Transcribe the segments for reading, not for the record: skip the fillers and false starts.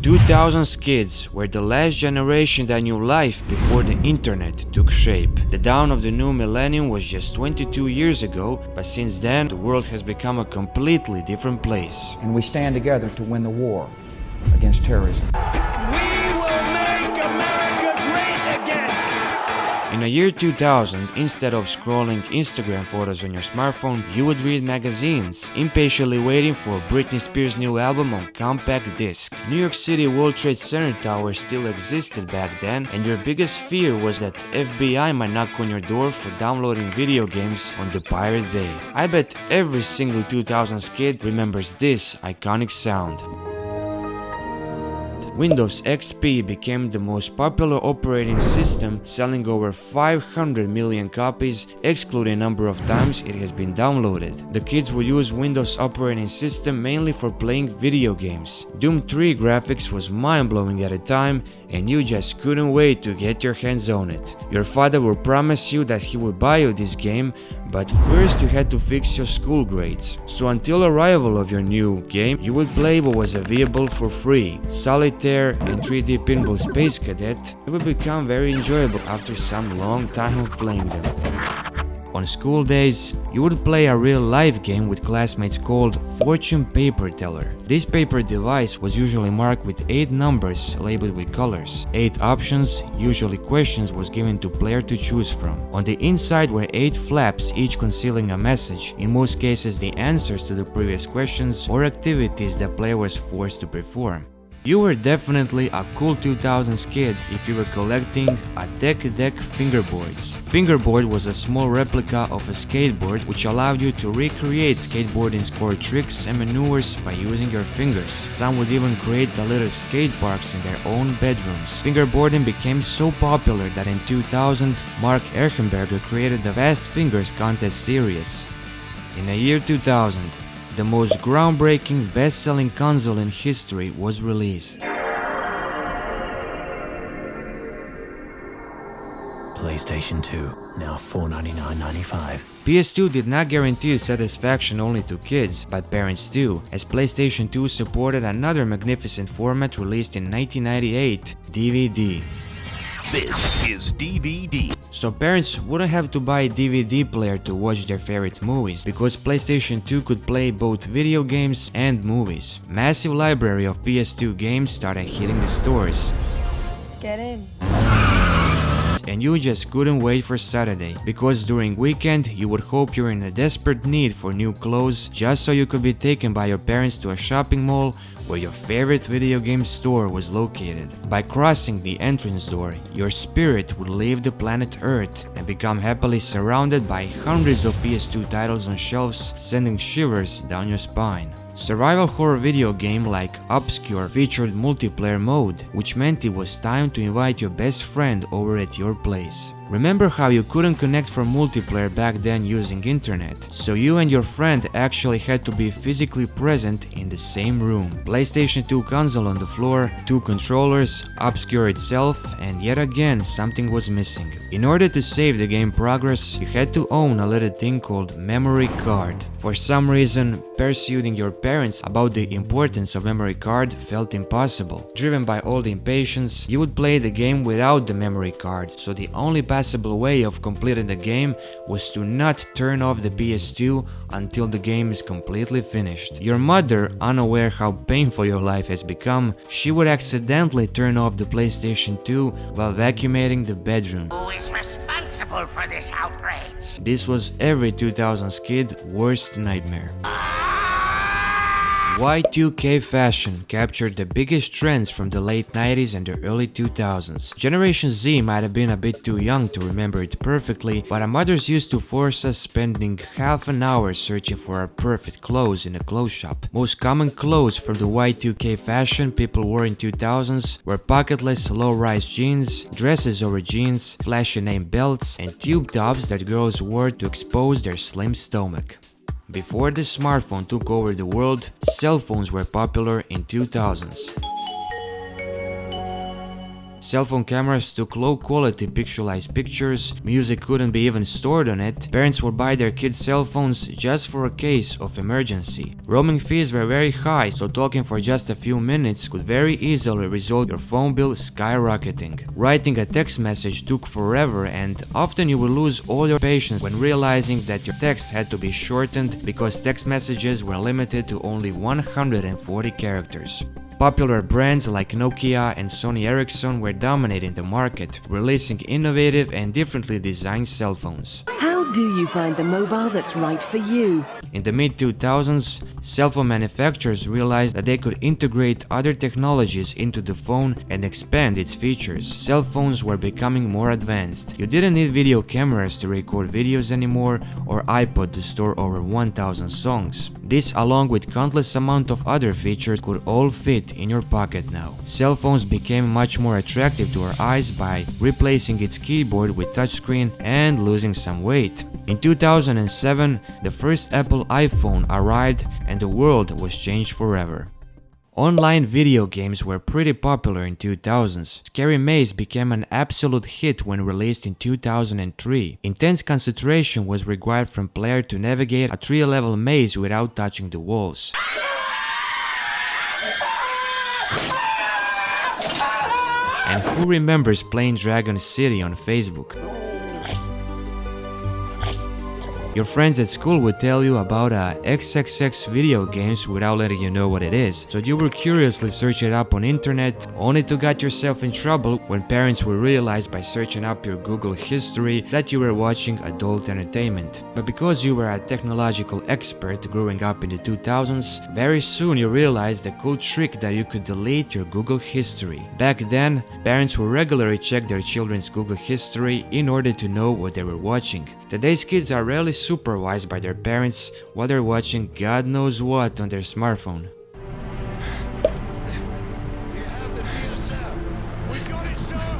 2000s kids were the last generation that knew life before the internet took shape. The dawn of the new millennium was just 22 years ago, but since then the world has become a completely different place. And we stand together to win the war against terrorism. In the year 2000, instead of scrolling Instagram photos on your smartphone, you would read magazines, impatiently waiting for Britney Spears' new album on compact disc. New York City World Trade Center Tower still existed back then, and your biggest fear was that FBI might knock on your door for downloading video games on the Pirate Bay. I bet every single 2000s kid remembers this iconic sound. Windows XP became the most popular operating system, selling over 500 million copies, excluding number of times it has been downloaded. The kids would use Windows operating system mainly for playing video games. Doom 3 graphics was mind-blowing at the time, and you just couldn't wait to get your hands on it. Your father would promise you that he would buy you this game, but first you had to fix your school grades. So until arrival of your new game, you would play what was available for free. Solitaire and 3D Pinball Space Cadet. It would become very enjoyable after some long time of playing them. On school days, you would play a real life game with classmates called Fortune Paper Teller. This paper device was usually marked with 8 numbers labeled with colors. 8 options, usually questions, was given to player to choose from. On the inside were 8 flaps, each concealing a message, in most cases the answers to the previous questions or activities the player was forced to perform. You were definitely a cool 2000s kid if you were collecting a deck fingerboards. Fingerboard was a small replica of a skateboard which allowed you to recreate skateboarding's core tricks and maneuvers by using your fingers. Some would even create the little skate parks in their own bedrooms. Fingerboarding became so popular that in 2000, Mark Erhenberger created the Fast Fingers contest series. In the year 2000, the most groundbreaking best-selling console in history was released. PlayStation 2, now $499.95. PS2 did not guarantee satisfaction only to kids, but parents too, as PlayStation 2 supported another magnificent format released in 1998, DVD. This is DVD. So parents wouldn't have to buy a DVD player to watch their favorite movies, because PlayStation 2 could play both video games and movies. Massive library of PS2 games started hitting the stores. Get in. And you just couldn't wait for Saturday, because during weekend you would hope you're in a desperate need for new clothes just so you could be taken by your parents to a shopping mall where your favorite video game store was located. By crossing the entrance door, your spirit would leave the planet Earth and become happily surrounded by hundreds of PS2 titles on shelves, sending shivers down your spine. Survival horror video game like Obscure featured multiplayer mode, which meant it was time to invite your best friend over at your place. Remember how you couldn't connect for multiplayer back then using internet, so you and your friend actually had to be physically present in the same room. PlayStation 2 console on the floor, 2 controllers, Obscure itself, and yet again something was missing. In order to save the game progress, you had to own a little thing called memory card. For some reason, persuading your parents about the importance of memory card felt impossible. Driven by all the impatience, you would play the game without the memory card, so the only possible way of completing the game was to not turn off the PS2 until the game is completely finished. Your mother, unaware how painful your life has become, she would accidentally turn off the PlayStation 2 while vacuuming the bedroom. Who is responsible for this outrage? This was every 2000s kid's worst nightmare. Y2K Fashion captured the biggest trends from the late 90s and the early 2000s. Generation Z might have been a bit too young to remember it perfectly, but our mothers used to force us spending half an hour searching for our perfect clothes in a clothes shop. Most common clothes from the Y2K fashion people wore in 2000s were pocketless low-rise jeans, dresses over jeans, flashy name belts, and tube tops that girls wore to expose their slim stomach. Before the smartphone took over the world, cell phones were popular in 2000s. Cell phone cameras took low quality pixelized pictures, music couldn't be even stored on it, parents would buy their kids cell phones just for a case of emergency. Roaming fees were very high, so talking for just a few minutes could very easily result in your phone bill skyrocketing. Writing a text message took forever, and often you would lose all your patience when realizing that your text had to be shortened because text messages were limited to only 140 characters. Popular brands like Nokia and Sony Ericsson were dominating the market, releasing innovative and differently designed cell phones. How do you find the mobile that's right for you? In the mid-2000s, cell phone manufacturers realized that they could integrate other technologies into the phone and expand its features. Cell phones were becoming more advanced. You didn't need video cameras to record videos anymore or iPod to store over 1,000 songs. This, along with countless amount of other features, could all fit in your pocket now. Cell phones became much more attractive to our eyes by replacing its keyboard with touchscreen and losing some weight. In 2007, the first Apple iPhone arrived and the world was changed forever. Online video games were pretty popular in 2000s. Scary Maze became an absolute hit when released in 2003. Intense concentration was required from player to navigate a 3-level maze without touching the walls. And who remembers playing Dragon City on Facebook? Your friends at school would tell you about XXX video games without letting you know what it is, so you would curiously search it up on internet, only to get yourself in trouble when parents would realize by searching up your Google history that you were watching adult entertainment. But because you were a technological expert growing up in the 2000s, very soon you realized the cool trick that you could delete your Google history. Back then, parents would regularly check their children's Google history in order to know what they were watching. Today's kids are rarely supervised by their parents while they're watching God knows what on their smartphone.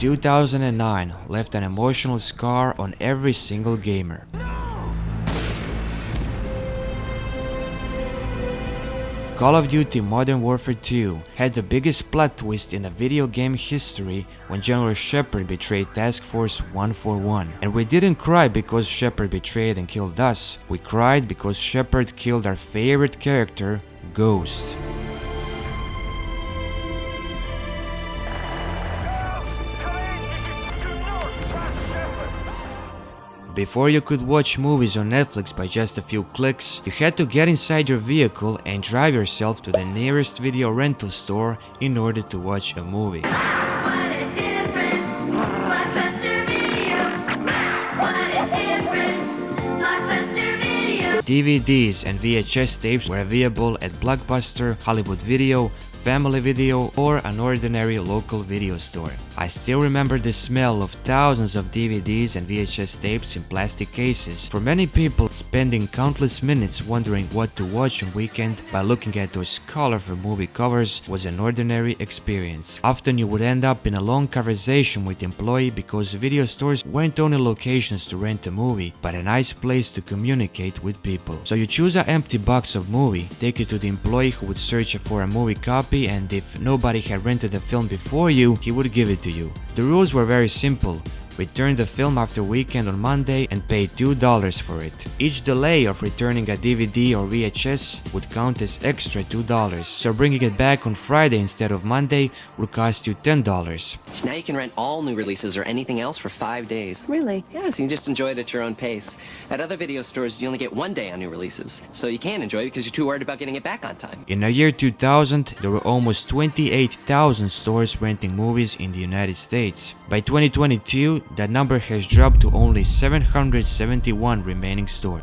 2009 left an emotional scar on every single gamer. Call of Duty Modern Warfare 2 had the biggest plot twist in a video game history when General Shepard betrayed Task Force 141. And we didn't cry because Shepard betrayed and killed us, we cried because Shepard killed our favorite character, Ghost. Before you could watch movies on Netflix by just a few clicks, you had to get inside your vehicle and drive yourself to the nearest video rental store in order to watch a movie. DVDs and VHS tapes were available at Blockbuster, Hollywood Video, Family Video, or an ordinary local video store. I still remember the smell of thousands of DVDs and VHS tapes in plastic cases. For many people, spending countless minutes wondering what to watch on weekend by looking at those colorful movie covers was an ordinary experience. Often you would end up in a long conversation with the employee because video stores weren't only locations to rent a movie, but a nice place to communicate with people. So you choose an empty box of movie, take it to the employee who would search for a movie copy, and if nobody had rented the film before you, he would give it to you. The rules were very simple. Return the film after weekend on Monday and pay $2 for it. Each delay of returning a DVD or VHS would count as extra $2, so bringing it back on Friday instead of Monday would cost you $10. Now you can rent all new releases or anything else for 5 days. Really? Yes, you can just enjoy it at your own pace. At other video stores, you only get 1 day on new releases, so you can't enjoy it because you're too worried about getting it back on time. In the year 2000, there were almost 28,000 stores renting movies in the United States. By 2022, that number has dropped to only 771 remaining stores.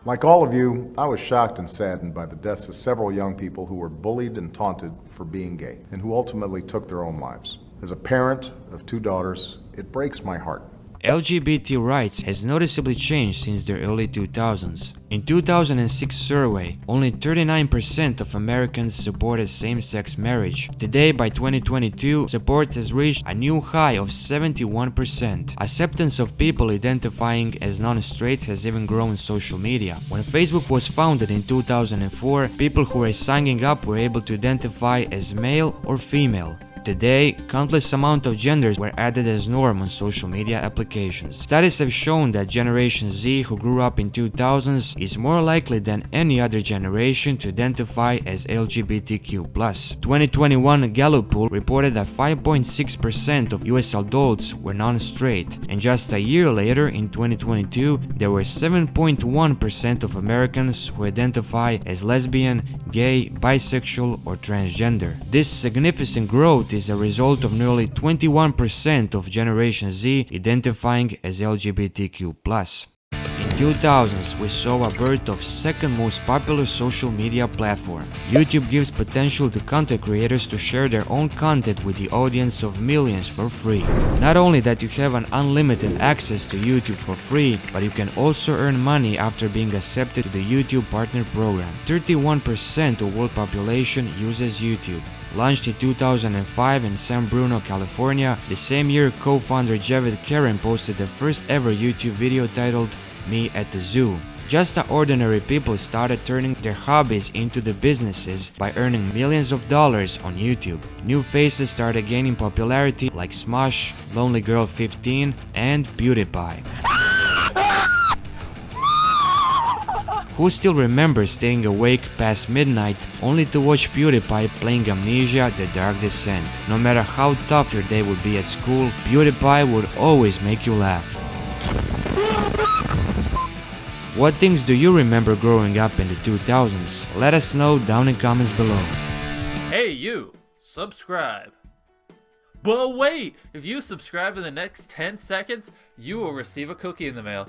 Like all of you, I was shocked and saddened by the deaths of several young people who were bullied and taunted for being gay, and who ultimately took their own lives. As a parent of 2 daughters, it breaks my heart. LGBT rights has noticeably changed since the early 2000s. In 2006 survey, only 39% of Americans supported same-sex marriage. Today, by 2022, support has reached a new high of 71%. Acceptance of people identifying as non-straight has even grown on social media. When Facebook was founded in 2004, people who were signing up were able to identify as male or female. Today, countless amount of genders were added as norm on social media applications. Studies have shown that Generation Z, who grew up in 2000s, is more likely than any other generation to identify as LGBTQ+. 2021 Gallup poll reported that 5.6% of US adults were non-straight, and just a year later, in 2022, there were 7.1% of Americans who identify as lesbian, gay, bisexual, or transgender. This significant growth is a result of nearly 21% of Generation Z identifying as LGBTQ+. In 2000s, we saw a birth of second most popular social media platform. YouTube gives potential to content creators to share their own content with the audience of millions for free. Not only that you have an unlimited access to YouTube for free, but you can also earn money after being accepted to the YouTube Partner Program. 31% of world population uses YouTube. Launched in 2005 in San Bruno, California, the same year co-founder Javed Karen posted the first ever YouTube video titled Me at the Zoo. Just the ordinary people started turning their hobbies into the businesses by earning millions of dollars on YouTube. New faces started gaining popularity like Smosh, Lonely Girl 15, and PewDiePie. Who still remembers staying awake past midnight only to watch PewDiePie playing Amnesia: The Dark Descent? No matter how tough your day would be at school, PewDiePie would always make you laugh. What things do you remember growing up in the 2000s? Let us know down in comments below. Hey you! Subscribe! But wait! If you subscribe in the next 10 seconds, you will receive a cookie in the mail.